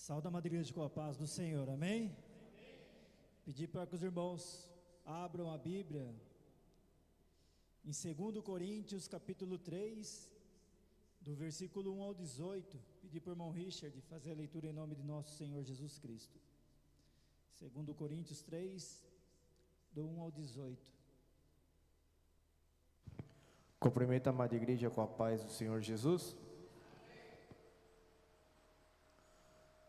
Saúde a igreja com a paz do Senhor, amém? Pedir para que os irmãos abram a Bíblia em 2 Coríntios capítulo 3, do versículo 1 ao 18. Pedir para o irmão Richard fazer a leitura em nome de nosso Senhor Jesus Cristo. 2 Coríntios 3, do 1 ao 18. Cumprimento a amada igreja com a paz do Senhor Jesus.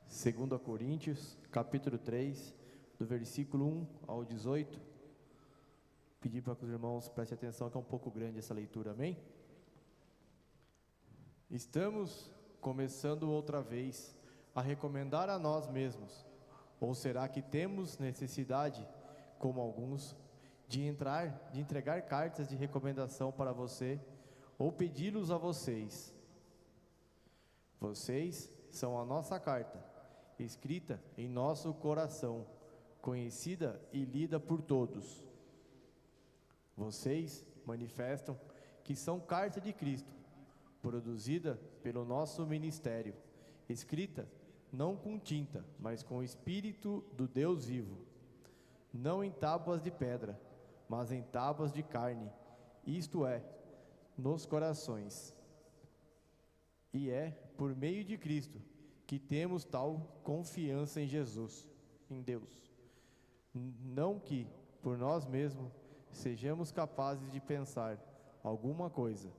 2 Coríntios, capítulo 3, do versículo 1 ao 18. Pedir para que os irmãos prestem atenção, que é um pouco grande essa leitura, amém? Estamos começando outra vez a recomendar a nós mesmos, ou será que temos necessidade, como alguns, de entregar cartas de recomendação para você, ou pedi-los a vocês? Vocês são a nossa carta, escrita em nosso coração, conhecida e lida por todos. Vocês manifestam que são carta de Cristo, produzida pelo nosso ministério, escrita não com tinta, mas com o Espírito do Deus vivo, não em tábuas de pedra, mas em tábuas de carne, isto é, nos corações. E é por meio de Cristo que temos tal confiança em Jesus, em Deus. Não que, por nós mesmos, sejamos capazes de pensar alguma coisa,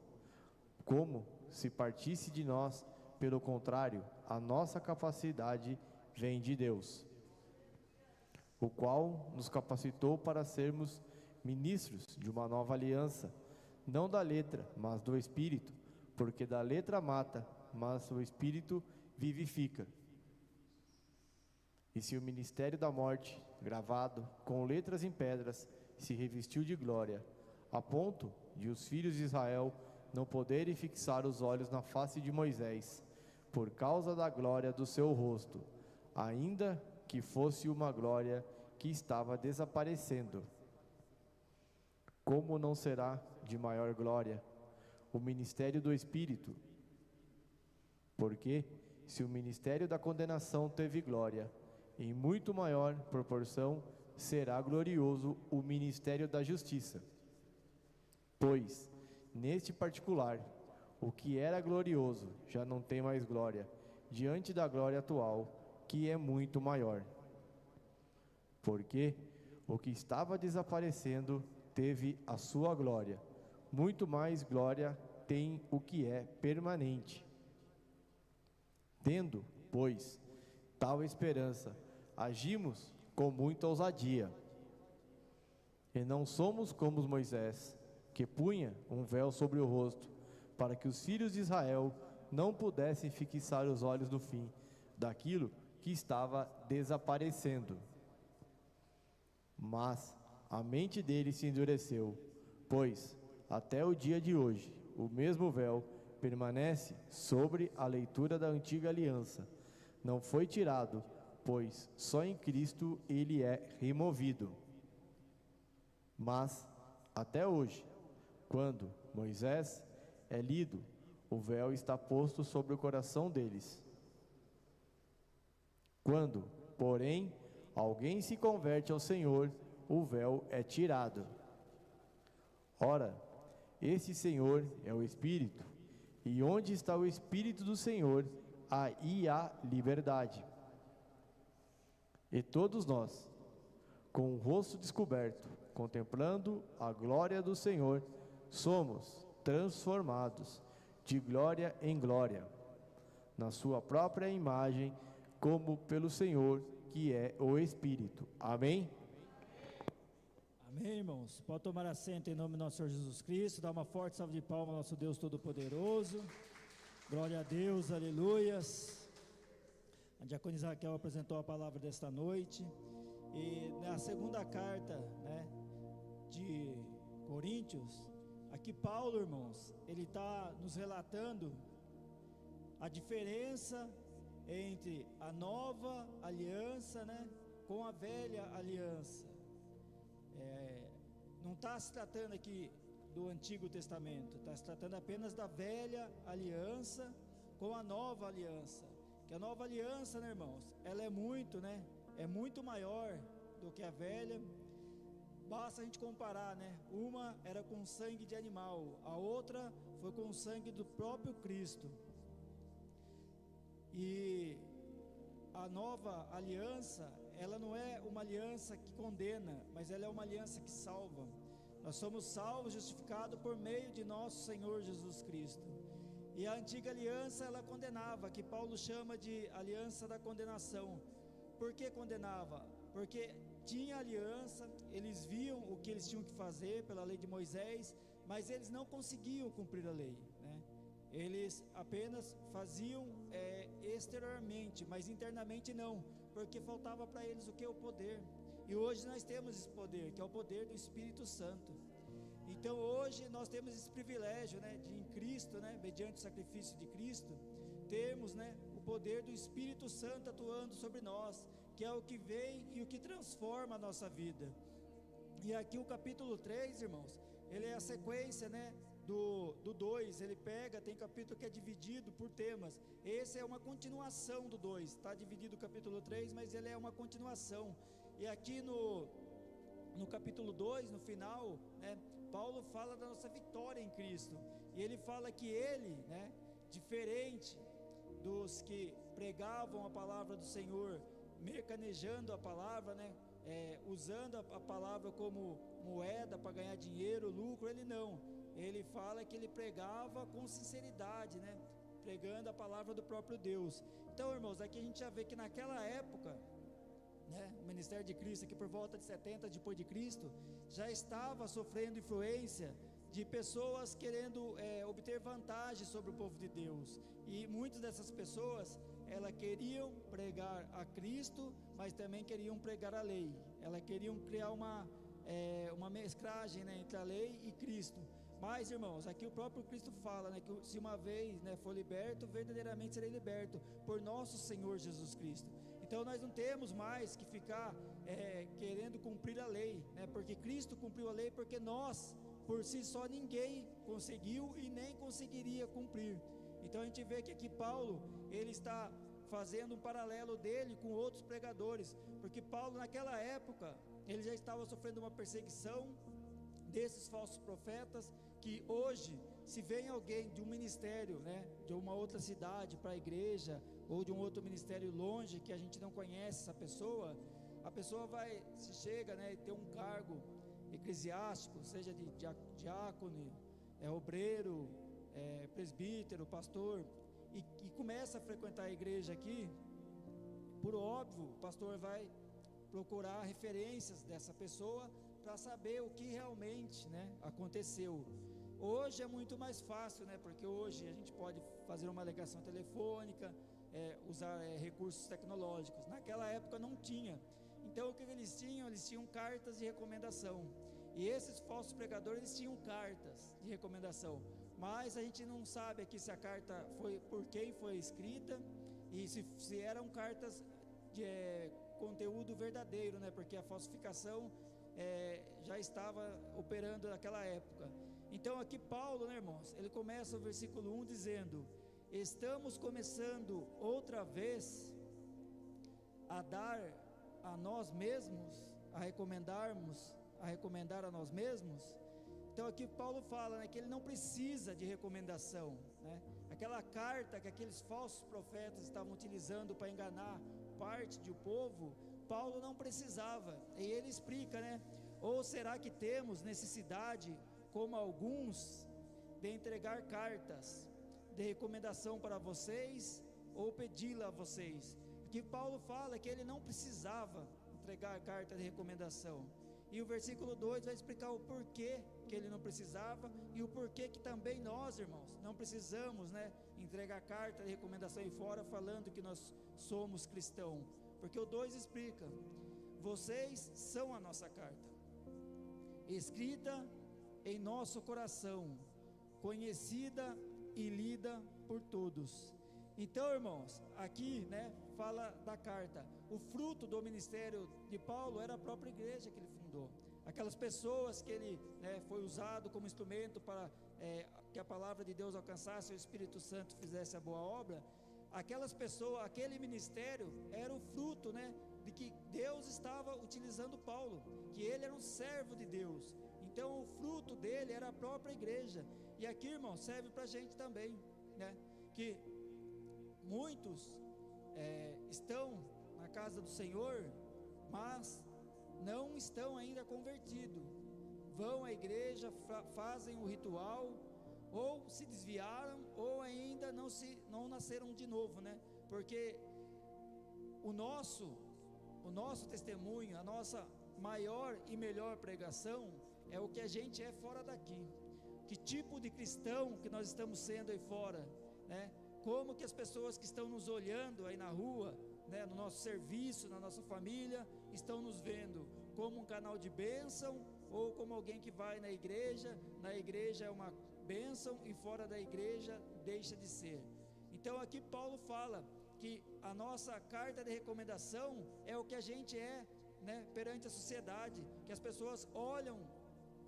como se partisse de nós. Pelo contrário, a nossa capacidade vem de Deus, o qual nos capacitou para sermos ministros de uma nova aliança, não da letra, mas do Espírito, porque da letra mata, mas o Espírito vivifica. E se o ministério da morte, gravado com letras em pedras, se revestiu de glória, a ponto de os filhos de Israel não poderem fixar os olhos na face de Moisés, por causa da glória do seu rosto, ainda que fosse uma glória que estava desaparecendo, como não será de maior glória o ministério do Espírito? Porque se o ministério da condenação teve glória, em muito maior proporção será glorioso o ministério da justiça. Pois, neste particular, o que era glorioso já não tem mais glória, diante da glória atual, que é muito maior. Porque o que estava desaparecendo teve a sua glória, muito mais glória tem o que é permanente. Tendo, pois, tal esperança, agimos com muita ousadia. E não somos como Moisés, que punha um véu sobre o rosto, para que os filhos de Israel não pudessem fixar os olhos no fim daquilo que estava desaparecendo. Mas a mente deles se endureceu, pois, até o dia de hoje, o mesmo véu permanece sobre a leitura da antiga aliança. Não foi tirado, pois só em Cristo ele é removido. Mas, até hoje, quando Moisés é lido, o véu está posto sobre o coração deles. Quando, porém, alguém se converte ao Senhor, o véu é tirado. Ora, esse Senhor é o Espírito, e onde está o Espírito do Senhor, aí há liberdade. E todos nós, com o rosto descoberto, contemplando a glória do Senhor, somos transformados de glória em glória, na sua própria imagem, como pelo Senhor, que é o Espírito. Amém? Amém, irmãos? Pode tomar assento em nome do nosso Senhor Jesus Cristo. Dá uma forte salva de palmas ao nosso Deus Todo-Poderoso. Glória a Deus, aleluias. A diaconisa Raquel apresentou a palavra desta noite. E na segunda carta, de Coríntios, aqui Paulo, irmãos, ele está nos relatando a diferença entre a nova aliança, com a velha aliança. Não está se tratando aqui do Antigo Testamento, está se tratando apenas da velha aliança com a nova aliança. que a nova aliança, né, irmãos, ela é muito, né, é muito maior do que a velha. Basta a gente comparar, né, uma era com sangue de animal, a outra foi com o sangue do próprio Cristo. E a nova aliança, ela não é uma aliança que condena, mas ela é uma aliança que salva. Nós somos salvos, justificados por meio de nosso Senhor Jesus Cristo. E a antiga aliança, ela condenava, que Paulo chama de aliança da condenação. Por que condenava? Porque tinha aliança, eles viam o que eles tinham que fazer pela lei de Moisés, mas eles não conseguiam cumprir a lei, né? Eles apenas faziam exteriormente, mas internamente não, porque faltava para eles o que? O poder. E hoje nós temos esse poder, que é o poder do Espírito Santo. Então hoje nós temos esse privilégio, né, de em Cristo, né, mediante o sacrifício de Cristo, termos, né, o poder do Espírito Santo atuando sobre nós, que é o que vem e o que transforma a nossa vida. E aqui o capítulo 3, irmãos, ele é a sequência, né, do 2, ele pega, tem capítulo que é dividido por temas. Esse é uma continuação do 2, está dividido o capítulo 3, mas ele é uma continuação. E aqui no capítulo 2, no final, né, Paulo fala da nossa vitória em Cristo, e ele fala que ele, né, diferente dos que pregavam a palavra do Senhor, mercanejando a palavra, né, usando a palavra como moeda para ganhar dinheiro, lucro, ele não. Ele fala que ele pregava com sinceridade, né, pregando a palavra do próprio Deus. Então, irmãos, aqui a gente já vê que naquela época, né, o ministério de Cristo, aqui por volta de 70 depois de Cristo, já estava sofrendo influência de pessoas querendo obter vantagem sobre o povo de Deus. E muitas dessas pessoas, elas queriam pregar a Cristo, mas também queriam pregar a lei. Elas queriam criar uma mesclagem, né, entre a lei e Cristo. Mas, irmãos, aqui o próprio Cristo fala, né, que se uma vez, né, for liberto, verdadeiramente serei liberto por nosso Senhor Jesus Cristo. Então nós não temos mais que ficar querendo cumprir a lei, né, porque Cristo cumpriu a lei, porque nós, por si só, ninguém conseguiu e nem conseguiria cumprir. Então a gente vê que aqui Paulo, ele está fazendo um paralelo dele com outros pregadores, porque Paulo naquela época, ele já estava sofrendo uma perseguição desses falsos profetas, que hoje, se vem alguém de um ministério, né, de uma outra cidade para a igreja, ou de um outro ministério longe, que a gente não conhece essa pessoa, a pessoa vai, se chega, né, e ter um cargo eclesiástico, seja de diácono, obreiro, presbítero, pastor, e começa a frequentar a igreja aqui, por óbvio, o pastor vai procurar referências dessa pessoa para saber o que realmente, né, aconteceu. Hoje é muito mais fácil, né, porque hoje a gente pode fazer uma ligação telefônica, usar recursos tecnológicos. Naquela época não tinha. Então o que eles tinham? Eles tinham cartas de recomendação. E esses falsos pregadores, eles tinham cartas de recomendação. Mas a gente não sabe aqui se a carta foi por quem foi escrita e se eram cartas de conteúdo verdadeiro, né? Porque a falsificação já estava operando naquela época. Então aqui Paulo, né, irmãos, ele começa o versículo 1 dizendo: estamos começando outra vez a dar a nós mesmos, a recomendar a nós mesmos. Então aqui Paulo fala, né, que ele não precisa de recomendação, né? Aquela carta que aqueles falsos profetas estavam utilizando para enganar parte do povo, Paulo não precisava. E ele explica, né? Ou será que temos necessidade, como alguns, de entregar cartas de recomendação para vocês, ou pedi-la a vocês? Porque Paulo fala que ele não precisava entregar carta de recomendação. E o versículo 2 vai explicar o porquê que ele não precisava e o porquê que também nós, irmãos, não precisamos, né, entregar carta de recomendação aí fora falando que nós somos cristãos. Porque o 2 explica: vocês são a nossa carta, escrita em nosso coração, conhecida e lida por todos. Então, irmãos, aqui, né, fala da carta. O fruto do ministério de Paulo era a própria igreja que ele fundou. Aquelas pessoas que ele, né, foi usado como instrumento para que a palavra de Deus alcançasse, o Espírito Santo fizesse a boa obra. aquelas pessoas, aquele ministério era o fruto, né, de que Deus estava utilizando Paulo, que ele era um servo de Deus. Então o fruto dele era a própria igreja. E aqui, irmão, serve para a gente também, né, que muitos estão na casa do Senhor, mas não estão ainda convertidos. Vão à igreja, fazem o ritual, ou se desviaram, ou ainda não nasceram de novo, né? Porque o nosso testemunho, a nossa maior e melhor pregação é o que a gente é fora daqui. Que tipo de cristão que nós estamos sendo aí fora, né? Como que as pessoas que estão nos olhando aí na rua, né, no nosso serviço, na nossa família, estão nos vendo como um canal de bênção, ou como alguém que vai na igreja é uma bênção e fora da igreja deixa de ser. Então aqui Paulo fala que a nossa carta de recomendação é o que a gente é, né, perante a sociedade, que as pessoas olham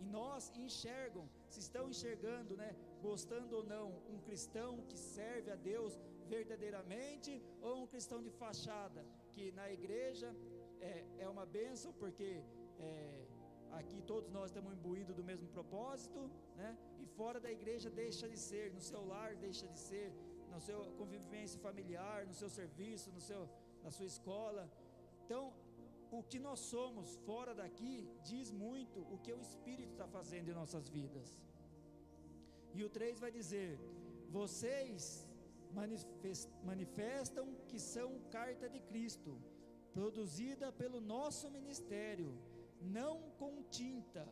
em nós e enxergam, se estão enxergando, né, gostando ou não, um cristão que serve a Deus verdadeiramente, ou um cristão de fachada, que na igreja é uma bênção, porque aqui todos nós estamos imbuídos do mesmo propósito, né, e fora da igreja deixa de ser, no seu lar deixa de ser, na sua convivência familiar, no seu serviço, na sua escola. Então, o que nós somos fora daqui diz muito o que o Espírito está fazendo em nossas vidas. E o 3 vai dizer: vocês manifestam que são carta de Cristo, produzida pelo nosso ministério, não com tinta,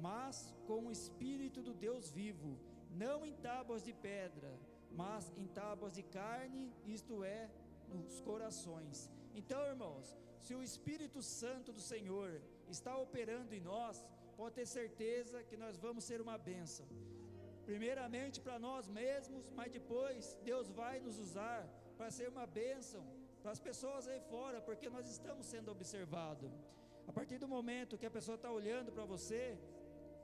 mas com o Espírito do Deus vivo, não em tábuas de pedra, mas em tábuas de carne, isto é, nos corações. Então, irmãos, se o Espírito Santo do Senhor está operando em nós, pode ter certeza que nós vamos ser uma bênção, primeiramente para nós mesmos, mas depois Deus vai nos usar para ser uma bênção para as pessoas aí fora, porque nós estamos sendo observados. A partir do momento que a pessoa está olhando para você,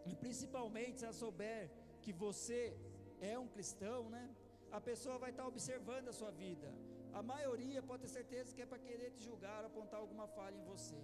e principalmente se ela souber que você é um cristão, né, a pessoa vai estar observando a sua vida. A maioria pode ter certeza que é para querer te julgar, apontar alguma falha em você.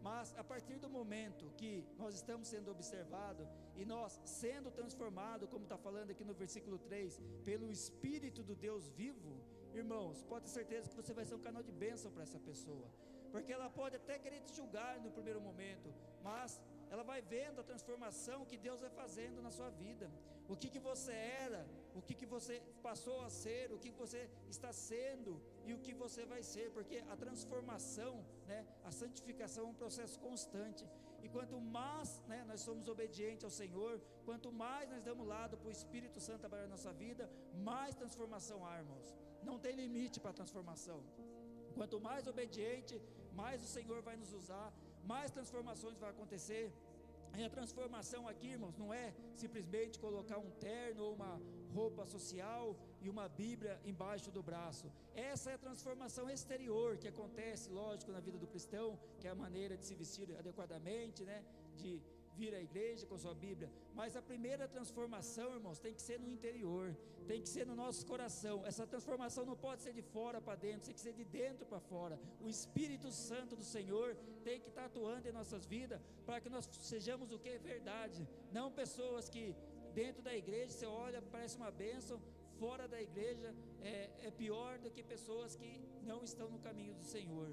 Mas a partir do momento que nós estamos sendo observados e nós sendo transformados, como está falando aqui no versículo 3, pelo Espírito do Deus vivo, irmãos, pode ter certeza que você vai ser um canal de bênção para essa pessoa, porque ela pode até querer te julgar no primeiro momento, mas ela vai vendo a transformação que Deus vai fazendo na sua vida, o que você era, o que você passou a ser, o que você está sendo e o que você vai ser, porque a transformação, né, a santificação é um processo constante, e quanto mais, né, nós somos obedientes ao Senhor, quanto mais nós damos lado para o Espírito Santo trabalhar na nossa vida, mais transformação há, irmãos. Não tem limite para a transformação. Quanto mais obediente, mais o Senhor vai nos usar, mais transformações vai acontecer. E a transformação aqui, irmãos, não é simplesmente colocar um terno ou uma roupa social e uma Bíblia embaixo do braço. Essa é a transformação exterior que acontece, lógico, na vida do cristão, que é a maneira de se vestir adequadamente, né, de vir à igreja com sua Bíblia. Mas a primeira transformação, irmãos, tem que ser no interior, tem que ser no nosso coração. Essa transformação não pode ser de fora para dentro, tem que ser de dentro para fora. O Espírito Santo do Senhor tem que estar atuando em nossas vidas, para que nós sejamos o que é verdade, não pessoas que dentro da igreja você olha, parece uma bênção, fora da igreja é pior do que pessoas que não estão no caminho do Senhor.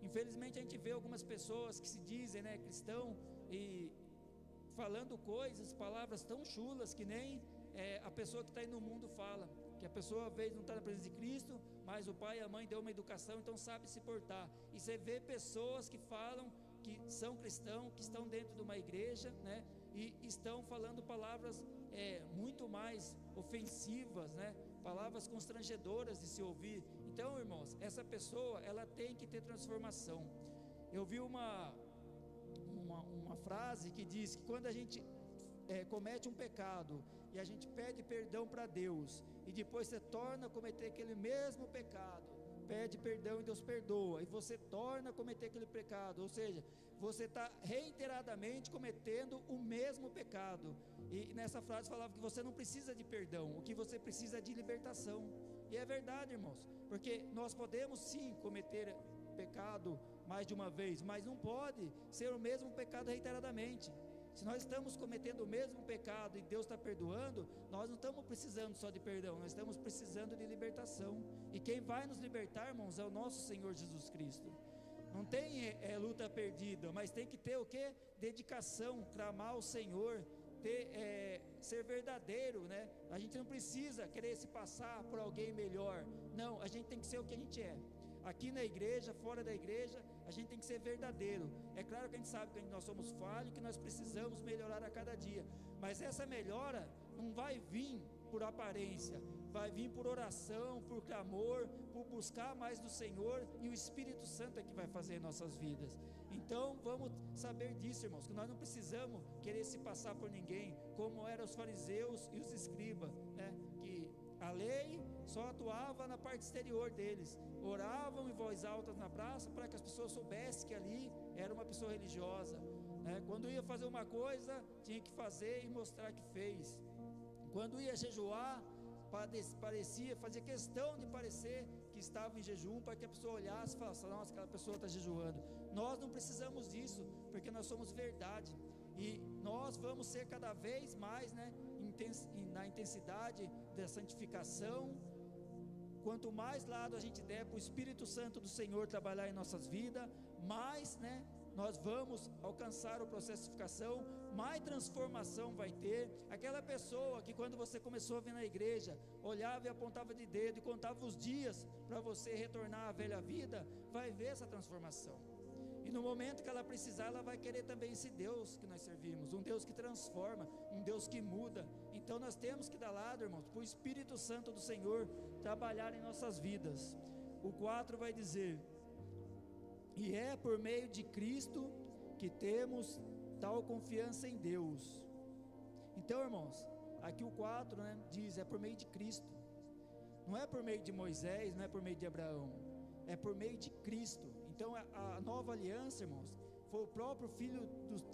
Infelizmente a gente vê algumas pessoas que se dizem, né, cristão, e falando coisas, palavras tão chulas que nem a pessoa que está aí no mundo fala, que a pessoa às vezes não está na presença de Cristo, mas o pai e a mãe deu uma educação, então sabe se portar. E você vê pessoas que falam que são cristãos, que estão dentro de uma igreja, né, e estão falando palavras muito mais ofensivas, né, palavras constrangedoras de se ouvir. Então, irmãos, essa pessoa, ela tem que ter transformação. Eu vi uma frase que diz que quando a gente comete um pecado e a gente pede perdão para Deus, e depois você torna a cometer aquele mesmo pecado, pede perdão e Deus perdoa, e você torna a cometer aquele pecado, ou seja, você está reiteradamente cometendo o mesmo pecado. E nessa frase falava que você não precisa de perdão, o que você precisa é de libertação. E é verdade, irmãos, porque nós podemos sim cometer pecado mais de uma vez, mas não pode ser o mesmo pecado reiteradamente. Se nós estamos cometendo o mesmo pecado e Deus está perdoando, nós não estamos precisando só de perdão, nós estamos precisando de libertação. E quem vai nos libertar, irmãos, é o nosso Senhor Jesus Cristo. Não tem luta perdida, mas tem que ter o quê? Dedicação, clamar ao Senhor, ser verdadeiro, né? A gente não precisa querer se passar por alguém melhor, não, a gente tem que ser o que a gente é. Aqui na igreja, fora da igreja, a gente tem que ser verdadeiro. É claro que a gente sabe que nós somos falhos, que nós precisamos melhorar a cada dia, mas essa melhora não vai vir por aparência, vai vir por oração, por clamor, por buscar mais do Senhor, e o Espírito Santo é que vai fazer em nossas vidas. Então vamos saber disso, irmãos, que nós não precisamos querer se passar por ninguém, como eram os fariseus e os escribas, né? Que a lei só atuava na parte exterior deles, oravam em voz alta na praça para que as pessoas soubessem que ali era uma pessoa religiosa, né? Quando ia fazer uma coisa, tinha que fazer e mostrar que fez. Quando ia jejuar, fazia questão de parecer que estava em jejum, para que a pessoa olhasse e falasse: nossa, aquela pessoa está jejuando. Nós não precisamos disso, porque nós somos verdade, e nós vamos ser cada vez mais, né, na intensidade da santificação. Quanto mais lado a gente der para o Espírito Santo do Senhor trabalhar em nossas vidas, mais, né, nós vamos alcançar o processo de santificação, mais transformação vai ter. Aquela pessoa que quando você começou a vir na igreja, olhava e apontava de dedo e contava os dias para você retornar à velha vida, vai ver essa transformação. E no momento que ela precisar, ela vai querer também esse Deus que nós servimos, um Deus que transforma, um Deus que muda. Então nós temos que dar lado, irmãos, para o Espírito Santo do Senhor trabalhar em nossas vidas. O 4 vai dizer: e é por meio de Cristo que temos tal confiança em Deus. Então, irmãos, aqui o 4, né, diz: é por meio de Cristo. Não é por meio de Moisés, não é por meio de Abraão, é por meio de Cristo. Então a nova aliança, irmãos, foi o próprio Filho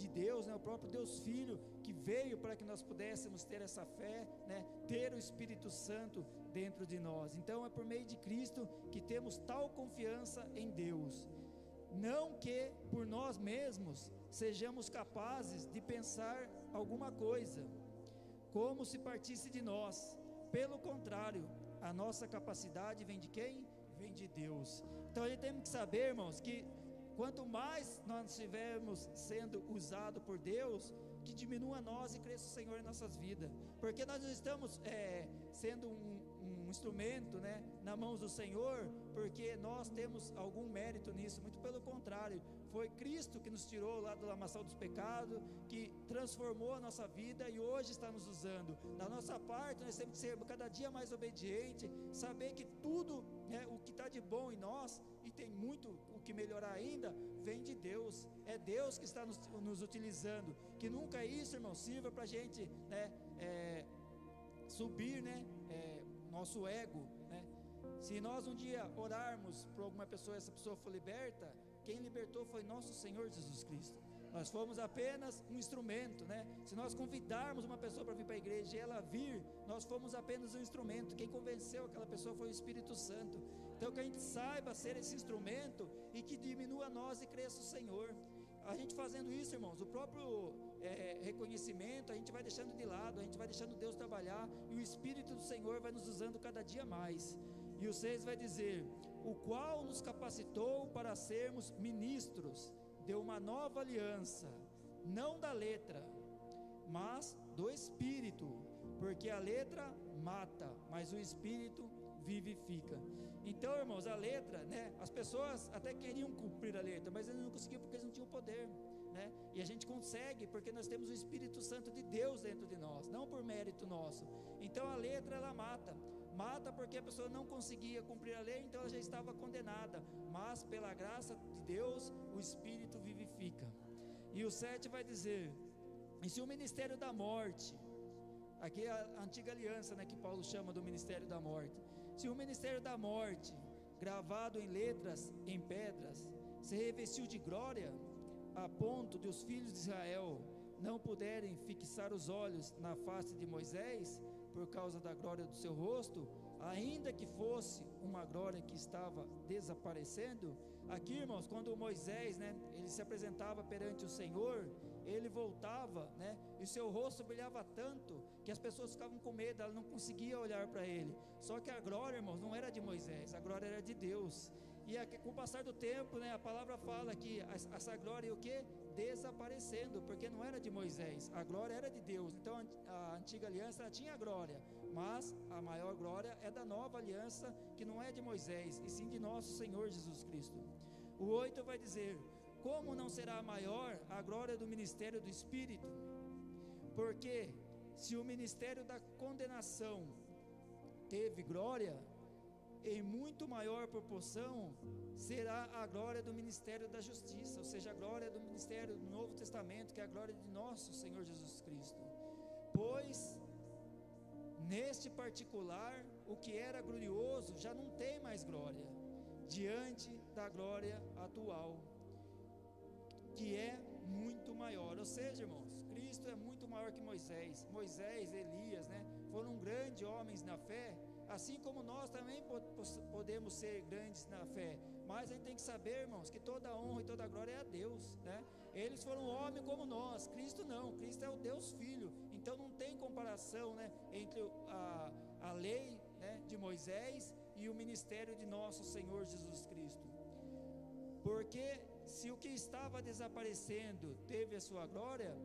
de Deus, né, o próprio Deus Filho, que veio para que nós pudéssemos ter essa fé, né, ter o Espírito Santo dentro de nós. Então é por meio de Cristo que temos tal confiança em Deus. Não que por nós mesmos sejamos capazes de pensar alguma coisa, como se partisse de nós. Pelo contrário, a nossa capacidade vem de quem? Vem de Deus. Então a gente tem que saber, irmãos, que quanto mais nós estivermos sendo usados por Deus, que diminua nós e cresça o Senhor em nossas vidas, porque nós não estamos sendo um instrumento, né, na mãos do Senhor, porque nós temos algum mérito nisso. Muito pelo contrário, foi Cristo que nos tirou lá do lamaçal dos pecados, que transformou a nossa vida e hoje está nos usando. Da nossa parte, nós temos que ser cada dia mais obediente, saber que tudo, né, o que está de bom em nós, e tem muito o que melhorar ainda, vem de Deus. É Deus que está nos utilizando. Que nunca isso, irmão, sirva para a gente, né, subir, né, nosso ego, né? Se nós um dia orarmos por alguma pessoa, essa pessoa for liberta, quem libertou foi nosso Senhor Jesus Cristo. Nós fomos apenas um instrumento, né? Se nós convidarmos uma pessoa para vir para a igreja e ela vir, nós fomos apenas um instrumento. Quem convenceu aquela pessoa foi o Espírito Santo. Então que a gente saiba ser esse instrumento e que diminua nós e cresça o Senhor. A gente fazendo isso, irmãos, o próprio reconhecimento a gente vai deixando de lado, a gente vai deixando Deus trabalhar, e o Espírito do Senhor vai nos usando cada dia mais. E o 6 vai dizer: o qual nos capacitou para sermos ministros de uma nova aliança, não da letra, mas do Espírito, porque a letra mata, mas o Espírito vivifica. Então, irmãos, a letra, né, as pessoas até queriam cumprir a letra, mas eles não conseguiam porque eles não tinham poder, né? E a gente consegue porque nós temos o Espírito Santo de Deus dentro de nós, não por mérito nosso. Então a letra, ela mata porque a pessoa não conseguia cumprir a lei, então ela já estava condenada, mas pela graça de Deus o Espírito vivifica. E o 7 vai dizer: e se o ministério da morte, aqui é a antiga aliança, né, que Paulo chama do ministério da morte, se o ministério da morte, gravado em letras, em pedras, se revestiu de glória, a ponto de os filhos de Israel não puderem fixar os olhos na face de Moisés, por causa da glória do seu rosto, ainda que fosse uma glória que estava desaparecendo. Aqui, irmãos, quando Moisés, né, ele se apresentava perante o Senhor, ele voltava, né, e seu rosto brilhava tanto que as pessoas ficavam com medo, elas não conseguiam olhar para ele. Só que a glória, irmãos, não era de Moisés, a glória era de Deus. E com o passar do tempo, né, a palavra fala que essa glória o que? Desaparecendo, porque não era de Moisés, a glória era de Deus. Então a antiga aliança ela tinha glória, mas a maior glória é da nova aliança, que não é de Moisés, e sim de nosso Senhor Jesus Cristo. O 8 vai dizer: como não será maior a glória do ministério do Espírito? Porque se o ministério da condenação teve glória, em muito maior proporção será a glória do ministério da justiça, ou seja, a glória do ministério do Novo Testamento, que é a glória de nosso Senhor Jesus Cristo. Pois neste particular, o que era glorioso já não tem mais glória, diante da glória atual, que é muito maior. Ou seja, irmãos, Cristo é muito maior que Moisés. Moisés, Elias, né, foram grandes homens na fé, assim como nós também podemos ser grandes na fé, mas a gente tem que saber, irmãos, que toda honra e toda glória é a Deus, né? Eles foram homens como nós, Cristo não, Cristo é o Deus Filho, então não tem comparação, né, entre a lei, né, de Moisés e o ministério de nosso Senhor Jesus Cristo. Porque se o que estava desaparecendo teve a sua glória,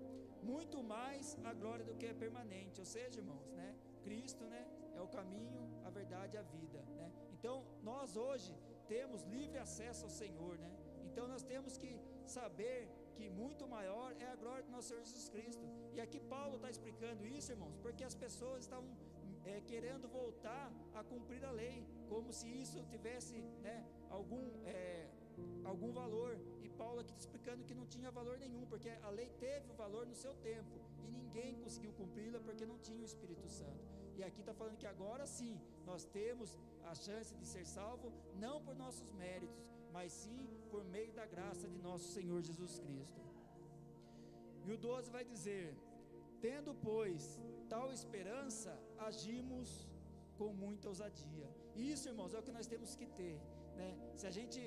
muito mais a glória do que é permanente, ou seja, irmãos, né, Cristo, né, é o caminho, a verdade e a vida, né? Então nós hoje temos livre acesso ao Senhor, né? Então nós temos que saber que muito maior é a glória do nosso Senhor Jesus Cristo. E aqui Paulo está explicando isso, irmãos, porque as pessoas estavam querendo voltar a cumprir a lei, como se isso tivesse, né, algum valor. E Paulo aqui está explicando que não tinha valor nenhum, porque a lei teve o valor no seu tempo e ninguém conseguiu cumpri-la porque não tinha o Espírito Santo. E aqui está falando que agora sim nós temos a chance de ser salvo, não por nossos méritos, mas sim por meio da graça de nosso Senhor Jesus Cristo. E o 12 vai dizer: tendo, pois, tal esperança, agimos com muita ousadia. Isso, irmãos, é o que nós temos que ter, né? Se a gente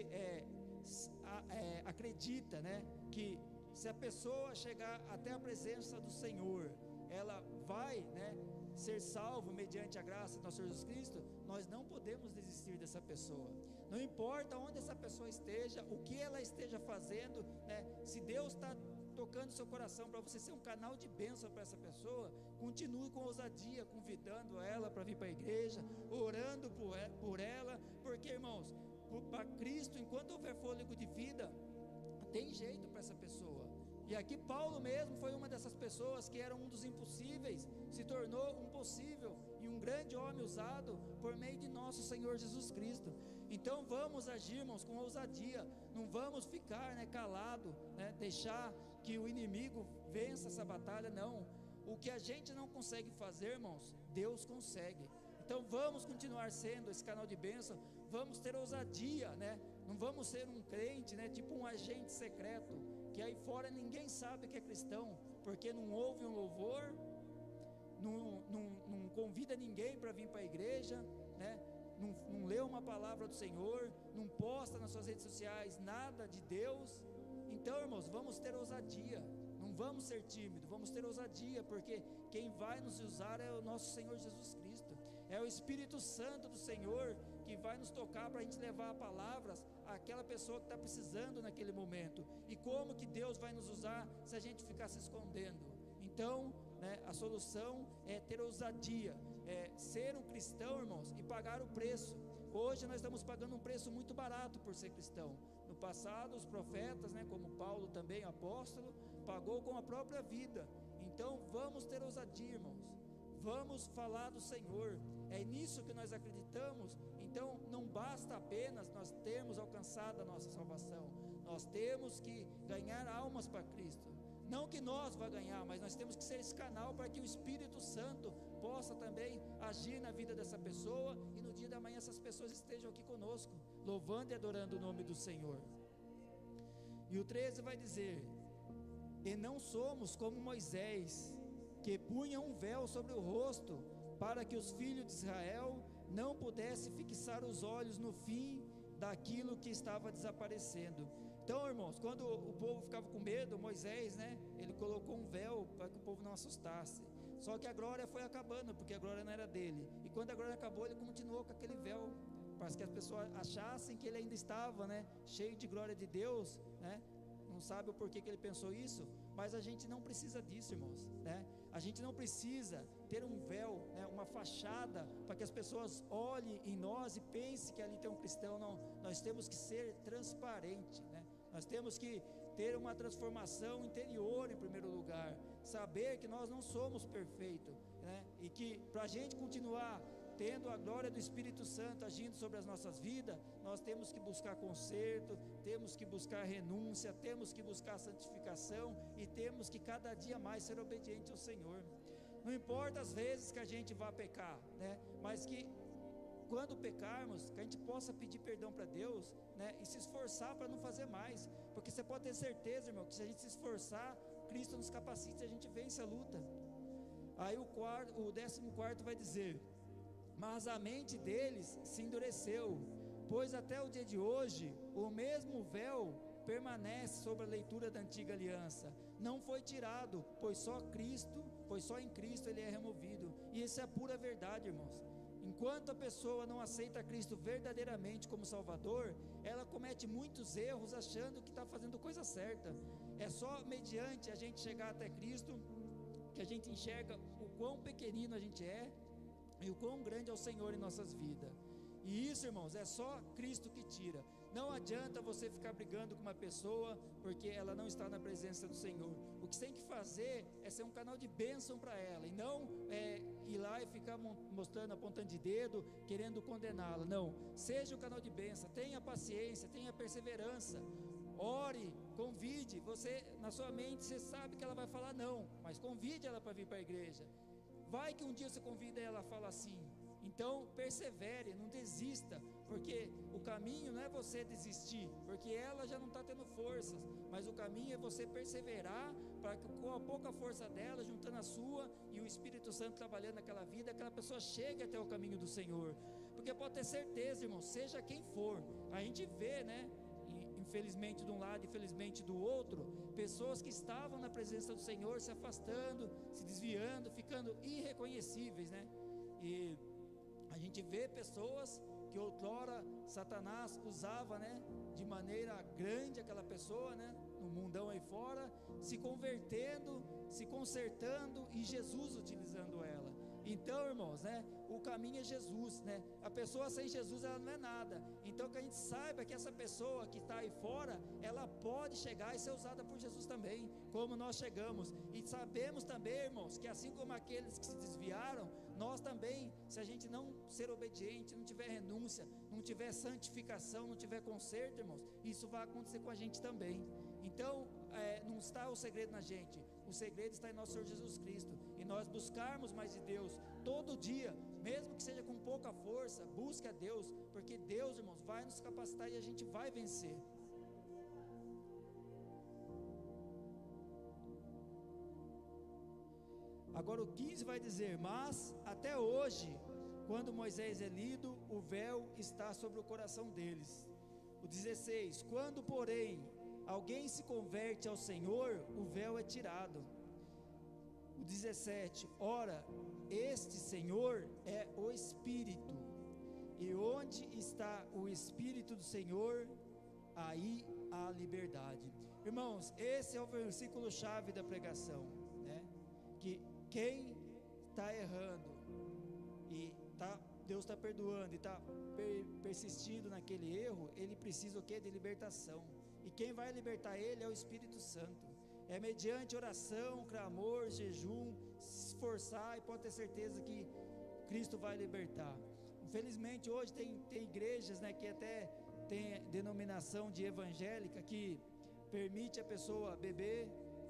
acredita, né, que se a pessoa chegar até a presença do Senhor, ela vai, né, ser salvo mediante a graça do nosso Senhor Jesus Cristo, nós não podemos desistir dessa pessoa. Não importa onde essa pessoa esteja, o que ela esteja fazendo, né, se Deus está tocando seu coração para você ser um canal de bênção para essa pessoa, continue com ousadia, convidando ela para vir para a igreja, orando por ela, porque, irmãos, para Cristo, enquanto houver fôlego de vida, tem jeito para essa pessoa. E aqui Paulo mesmo foi uma dessas pessoas que era um dos impossíveis, se tornou um possível e um grande homem usado por meio de nosso Senhor Jesus Cristo. Então vamos agir, irmãos, com ousadia, não vamos ficar, né, calado, né, deixar que o inimigo vença essa batalha, não. O que a gente não consegue fazer, irmãos, Deus consegue. Então vamos continuar sendo esse canal de bênção, vamos ter ousadia, né? Não vamos ser um crente, né, tipo um agente secreto, que aí fora ninguém sabe que é cristão, porque não ouve um louvor, não convida ninguém para vir para a igreja, né? Não lê uma palavra do Senhor, não posta nas suas redes sociais nada de Deus. Então, irmãos, vamos ter ousadia, não vamos ser tímidos, vamos ter ousadia, porque quem vai nos usar é o nosso Senhor Jesus Cristo, é o Espírito Santo do Senhor que vai nos tocar para a gente levar palavras àquela pessoa que está precisando naquele momento. E como que Deus vai nos usar se a gente ficar se escondendo? Então, né, a solução é ter ousadia, é ser um cristão, irmãos, e pagar o preço. Hoje nós estamos pagando um preço muito barato por ser cristão. No passado, os profetas, né, como Paulo também, apóstolo, pagou com a própria vida. Então vamos ter ousadia, irmãos, vamos falar do Senhor, é nisso que nós acreditamos. Então não basta apenas nós termos alcançado a nossa salvação, nós temos que ganhar almas para Cristo. Não que nós vá ganhar, mas nós temos que ser esse canal para que o Espírito Santo possa também agir na vida dessa pessoa, e no dia da manhã essas pessoas estejam aqui conosco, louvando e adorando o nome do Senhor. E o 13 vai dizer: e não somos como Moisés, que punha um véu sobre o rosto, para que os filhos de Israel não pudesse fixar os olhos no fim daquilo que estava desaparecendo. Então, irmãos, quando o povo ficava com medo, Moisés, né, ele colocou um véu para que o povo não assustasse. Só que a glória foi acabando, porque a glória não era dele. E quando a glória acabou, ele continuou com aquele véu, para que as pessoas achassem que ele ainda estava, né, cheio de glória de Deus, né? Não sabe o porquê que ele pensou isso, mas a gente não precisa disso, irmãos, né? A gente não precisa ter um véu, né, uma fachada, para que as pessoas olhem em nós e pensem que ali tem um cristão. Não, nós temos que ser transparente, né? Nós temos que ter uma transformação interior em primeiro lugar, saber que nós não somos perfeitos, né? E que para a gente continuar tendo a glória do Espírito Santo agindo sobre as nossas vidas, nós temos que buscar conserto, temos que buscar renúncia, temos que buscar santificação e temos que cada dia mais ser obediente ao Senhor. Não importa as vezes que a gente vá pecar, né? Mas que quando pecarmos, que a gente possa pedir perdão para Deus, né? E se esforçar para não fazer mais, porque você pode ter certeza, irmão, que se a gente se esforçar, Cristo nos capacita e a gente vence a luta. Aí o 14º vai dizer: mas a mente deles se endureceu, pois até o dia de hoje o mesmo véu permanece sobre a leitura da antiga aliança, não foi tirado, pois só em Cristo ele é removido. E isso é a pura verdade, irmãos. Enquanto a pessoa não aceita Cristo verdadeiramente como Salvador, ela comete muitos erros achando que está fazendo coisa certa. É só mediante a gente chegar até Cristo que a gente enxerga o quão pequenino a gente é e o quão grande é o Senhor em nossas vidas. E isso, irmãos, é só Cristo que tira. Não adianta você ficar brigando com uma pessoa porque ela não está na presença do Senhor. O que você tem que fazer é ser um canal de bênção para ela, e não ir lá e ficar mostrando, apontando de dedo, querendo condená-la. Não, seja um canal de bênção, tenha paciência, tenha perseverança, ore, convide. Você, na sua mente, você sabe que ela vai falar não, mas convide ela para vir para a igreja. Vai que um dia você convida ela a falar sim. Então persevere, não desista, porque o caminho não é você desistir, porque ela já não está tendo forças, mas o caminho é você perseverar, para que com a pouca força dela, juntando a sua e o Espírito Santo trabalhando naquela vida, aquela pessoa chegue até o caminho do Senhor. Porque pode ter certeza, irmão, seja quem for, a gente vê, né, infelizmente de um lado, infelizmente do outro, pessoas que estavam na presença do Senhor se afastando, se desviando, ficando irreconhecíveis, né? E a gente vê pessoas que outrora Satanás usava, né, de maneira grande aquela pessoa, né, no mundão aí fora, se convertendo, se consertando, e Jesus utilizando ela. Então, irmãos, né, o caminho é Jesus, né? A pessoa sem Jesus, ela não é nada. Então que a gente saiba que essa pessoa que está aí fora, ela pode chegar e ser usada por Jesus também, como nós chegamos. E sabemos também, irmãos, que assim como aqueles que se desviaram, nós também, se a gente não ser obediente, não tiver renúncia, não tiver santificação, não tiver conserto, irmãos, isso vai acontecer com a gente também. Então, não está o segredo na gente, o segredo está em nosso Senhor Jesus Cristo, e nós buscarmos mais de Deus todo dia, mesmo que seja com pouca força. Busque a Deus, porque Deus, irmãos, vai nos capacitar e a gente vai vencer. Agora o 15 vai dizer: mas até hoje, quando Moisés é lido, o véu está sobre o coração deles. O 16: quando porém alguém se converte ao Senhor, o véu é tirado. O 17: ora, este Senhor é o Espírito, e onde está o Espírito do Senhor, aí há liberdade. Irmãos, esse é o versículo chave da pregação, né? Que quem está errando e Deus está perdoando e está persistindo naquele erro, ele precisa o quê? De libertação. E quem vai libertar ele é o Espírito Santo. É mediante oração, clamor, jejum, se esforçar, e pode ter certeza que Cristo vai libertar. Infelizmente hoje tem igrejas, né, que até tem denominação de evangélica, que permite a pessoa beber,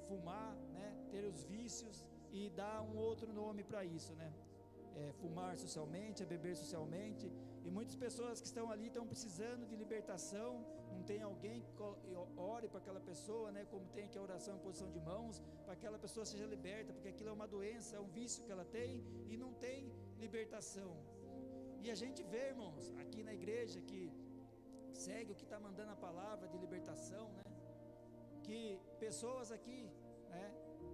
fumar, né, ter os vícios, e dá um outro nome para isso, né? Fumar socialmente, beber socialmente. E muitas pessoas que estão ali estão precisando de libertação. Não tem alguém que ore para aquela pessoa, né? Como tem aqui a oração em posição de mãos, para que aquela pessoa seja liberta, porque aquilo é uma doença, é um vício que ela tem e não tem libertação. E E a gente vê, irmãos, aqui na igreja que segue o que está mandando a palavra de libertação, né? Que pessoas aqui, né?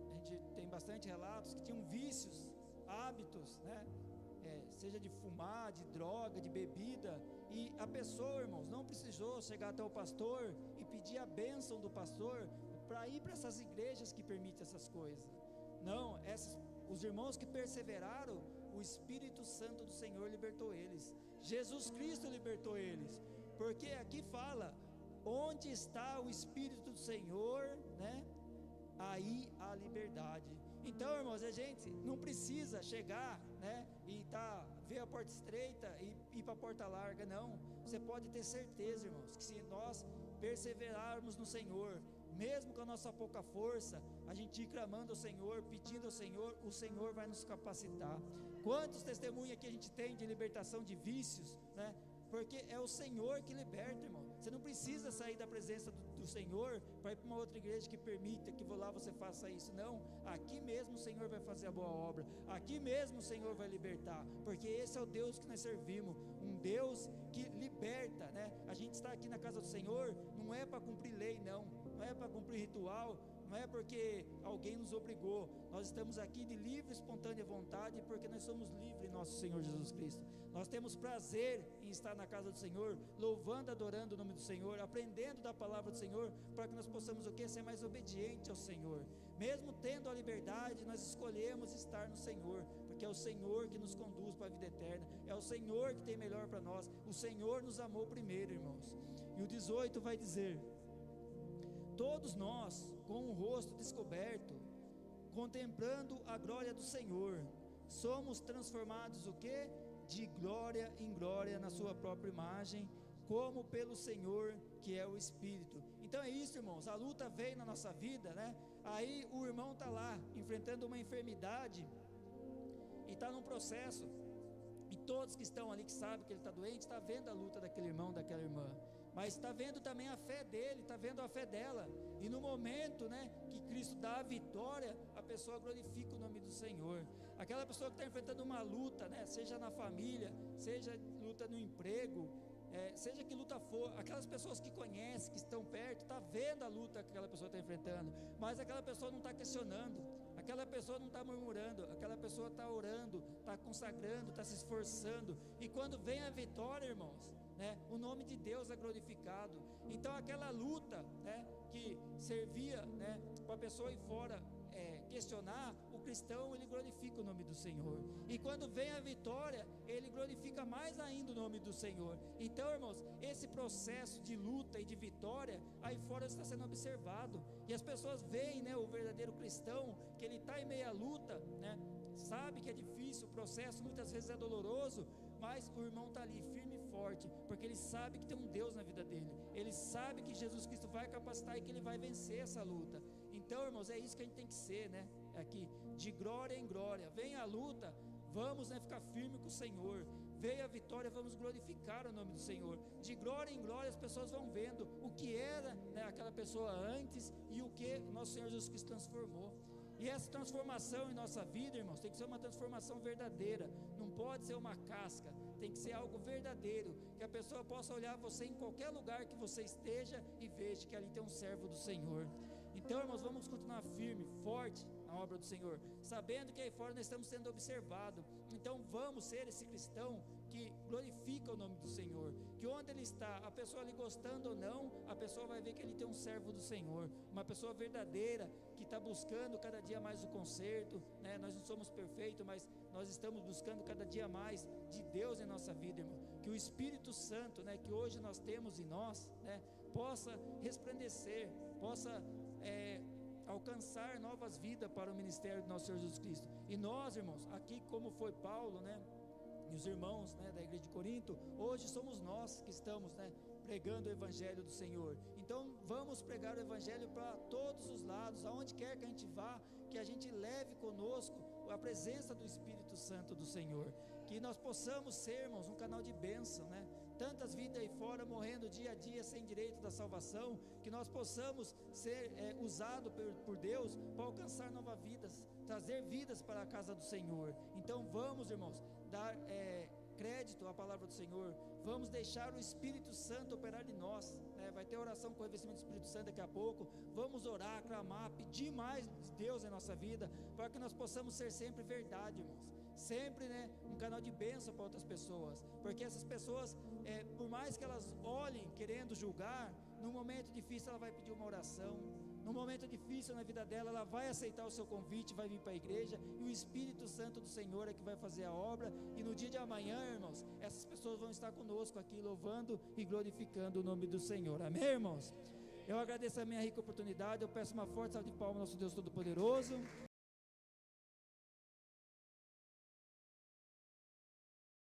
A gente tem bastante relatos que tinham vícios, hábitos, né? Seja de fumar, de droga, de bebida, e a pessoa, irmãos, não precisou chegar até o pastor e pedir a bênção do pastor para ir para essas igrejas que permitem essas coisas. Não, os irmãos que perseveraram, o Espírito Santo do Senhor libertou eles, Jesus Cristo libertou eles, porque aqui fala, onde está o Espírito do Senhor, né? Aí há liberdade. Então, irmãos, a gente não precisa chegar, né, e ver a porta estreita e ir para a porta larga, não. Você pode ter certeza, irmãos, que se nós perseverarmos no Senhor, mesmo com a nossa pouca força, a gente ir clamando ao Senhor, pedindo ao Senhor, o Senhor vai nos capacitar. Quantos testemunhos aqui a gente tem de libertação de vícios, né? Porque é o Senhor que liberta, irmão. Você não precisa sair da presença do Senhor para ir para uma outra igreja que permita que lá você faça isso. Não, aqui mesmo o Senhor vai fazer a boa obra, aqui mesmo o Senhor vai libertar, porque esse é o Deus que nós servimos, um Deus que liberta, né? A gente está aqui na casa do Senhor, não é para cumprir lei, não é para cumprir ritual, não é porque alguém nos obrigou, nós estamos aqui de livre e espontânea vontade, porque nós somos livres em nosso Senhor Jesus Cristo. Nós temos prazer em estar na casa do Senhor, louvando, adorando o nome do Senhor, aprendendo da palavra do Senhor, para que nós possamos o quê? Ser mais obediente ao Senhor. Mesmo tendo a liberdade, nós escolhemos estar no Senhor, porque é o Senhor que nos conduz para a vida eterna, é o Senhor que tem melhor para nós, o Senhor nos amou primeiro, irmãos. E o 18 vai dizer: todos nós, com o rosto descoberto, contemplando a glória do Senhor, somos transformados o quê? De glória em glória na sua própria imagem, como pelo Senhor que é o Espírito. Então é isso, irmãos, a luta vem na nossa vida, né? Aí o irmão está lá, enfrentando uma enfermidade, e está num processo, e todos que estão ali, que sabem que ele está doente, está vendo a luta daquele irmão, daquela irmã, mas está vendo também a fé dele, está vendo a fé dela, e no momento, né, que Cristo dá a vitória, a pessoa glorifica o nome do Senhor. Aquela pessoa que está enfrentando uma luta, né, seja na família, seja luta no emprego, seja que luta for, aquelas pessoas que conhecem, que estão perto, está vendo a luta que aquela pessoa está enfrentando, mas aquela pessoa não está questionando, aquela pessoa não está murmurando, aquela pessoa está orando, está consagrando, está se esforçando, e quando vem a vitória, irmãos, né, o nome de Deus é glorificado. Então aquela luta, né, que servia, né, para a pessoa ir fora questionar, o cristão ele glorifica o nome do Senhor, e quando vem a vitória, ele glorifica mais ainda o nome do Senhor. Então, irmãos, esse processo de luta e de vitória aí fora está sendo observado, e as pessoas veem, né, o verdadeiro cristão, que ele está em meio à luta, né, sabe que é difícil, o processo muitas vezes é doloroso, mas o irmão está ali firme e forte, porque ele sabe que tem um Deus na vida dele, ele sabe que Jesus Cristo vai capacitar e que ele vai vencer essa luta. Então, irmãos, é isso que a gente tem que ser, né? Aqui, de glória em glória, vem a luta, vamos, né, ficar firme com o Senhor, veio a vitória, vamos glorificar o nome do Senhor. De glória em glória as pessoas vão vendo o que era, né, aquela pessoa antes e o que nosso Senhor Jesus Cristo transformou. E essa transformação em nossa vida, irmãos, tem que ser uma transformação verdadeira, não pode ser uma casca, tem que ser algo verdadeiro, que a pessoa possa olhar você em qualquer lugar que você esteja e veja que ali tem um servo do Senhor. Então, irmãos, vamos continuar firme, forte na obra do Senhor, sabendo que aí fora nós estamos sendo observados. Então vamos ser esse cristão que glorifica o nome do Senhor, que onde ele está, a pessoa ali gostando ou não, a pessoa vai ver que ele tem um servo do Senhor, uma pessoa verdadeira, que está buscando cada dia mais o conserto, né? Nós não somos perfeitos, mas nós estamos buscando cada dia mais de Deus em nossa vida, irmão, que o Espírito Santo, né, que hoje nós temos em nós, né, possa resplandecer, possa alcançar novas vidas para o ministério do nosso Senhor Jesus Cristo. E nós, irmãos, aqui como foi Paulo, né, e os irmãos, né, da igreja de Corinto, hoje somos nós que estamos, né, pregando o evangelho do Senhor. Então vamos pregar o evangelho para todos os lados, aonde quer que a gente vá, que a gente leve conosco a presença do Espírito Santo do Senhor, que nós possamos ser, irmãos, um canal de bênção, né? Tantas vidas aí fora morrendo dia a dia sem direito da salvação, que nós possamos ser usados por Deus para alcançar novas vidas, trazer vidas para a casa do Senhor. Então vamos, irmãos, crédito à palavra do Senhor, vamos deixar o Espírito Santo operar em nós, né? Vai ter oração com o revestimento do Espírito Santo daqui a pouco. Vamos orar, clamar, pedir mais de Deus em nossa vida, para que nós possamos ser sempre verdade, irmãos, sempre, né, um canal de bênção para outras pessoas, porque essas pessoas, por mais que elas olhem querendo julgar, no momento difícil ela vai pedir uma oração. No momento difícil na vida dela, ela vai aceitar o seu convite, vai vir para a igreja, e o Espírito Santo do Senhor é que vai fazer a obra, e no dia de amanhã, irmãos, essas pessoas vão estar conosco aqui, louvando e glorificando o nome do Senhor, amém, irmãos? Eu agradeço a minha rica oportunidade, eu peço uma forte salva de palmas ao nosso Deus Todo-Poderoso.